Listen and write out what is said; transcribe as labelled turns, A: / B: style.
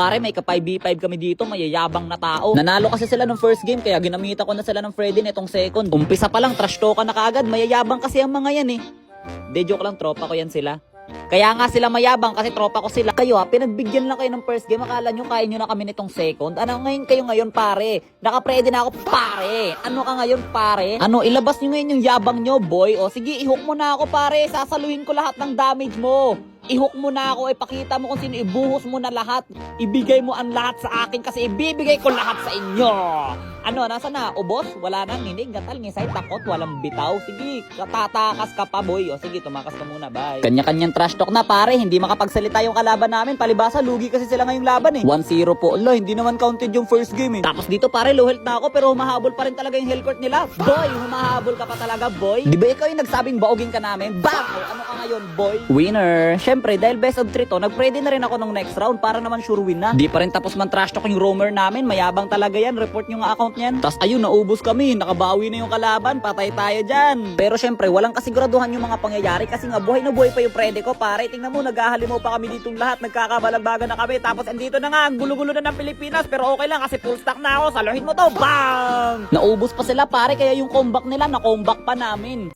A: Pare, may ka 5v5 kami dito, mayayabang na tao. Nanalo kasi sila ng first game, kaya ginamitan ko na sila ng Freddy nitong second. Umpisa pa lang, trash talk na kaagad, mayayabang kasi ang mga yan eh. De, joke lang, tropa ko yan sila. Kaya nga sila mayabang kasi tropa ko sila. Kayo pinagbigyan lang kayo ng first game. Akala nyo kaya nyo na kami nitong second. Ano ngayon kayo ngayon pare? Naka-ready na ako pare. Ano ka ngayon pare? Ano ilabas nyo ngayon yung yabang nyo boy? O sige i-hook mo na ako pare. Sasaluhin ko lahat ng damage mo. I-hook mo na ako, ipakita mo kung sino, ibuhos mo na lahat. Ibigay mo ang lahat sa akin kasi ibibigay ko lahat sa inyo. Ano, nasa na? Ubos? Wala na, ninig, gatal, ngisay, takot, walang bitaw. Sige, tatakas ka pa boy. O sige, tumakas ka muna, bye. Kanya-kanyang trash talk na pare, hindi makapagsalita yung kalaban namin. Palibasa, lugi kasi sila ngayong laban eh. 1-0 po, ala, hindi naman counted yung first game eh. Tapos dito pare, low health na ako pero humahabol pa rin talaga yung hell court nila. Boy, humahabol ka pa talaga boy. Di ba ikaw yung nagsabing baugin ka namin? Bang! Ano ka ngayon boy? Winner! Siyempre, dahil best of 3 to, nag-ready na rin ako nung next round para naman sure win na. Di pa rin tapos man trash talk yung roamer namin, mayabang talaga yan, report yung account niyan. Tas ayun, naubos kami, nakabawi na yung kalaban, patay tayo dyan. Pero syempre, walang kasiguraduhan yung mga pangyayari kasi nga buhay na buhay pa yung Freddy ko, pare. Tingnan mo, naghahalimaw pa kami ditong lahat, nagkakabalagbaga na kami, tapos andito na nga, ang gulo-gulo na ng Pilipinas, pero okay lang kasi full stack na ako, saluhin mo to, bang! Naubos pa sila pare, kaya yung comeback nila, na-comeback pa namin.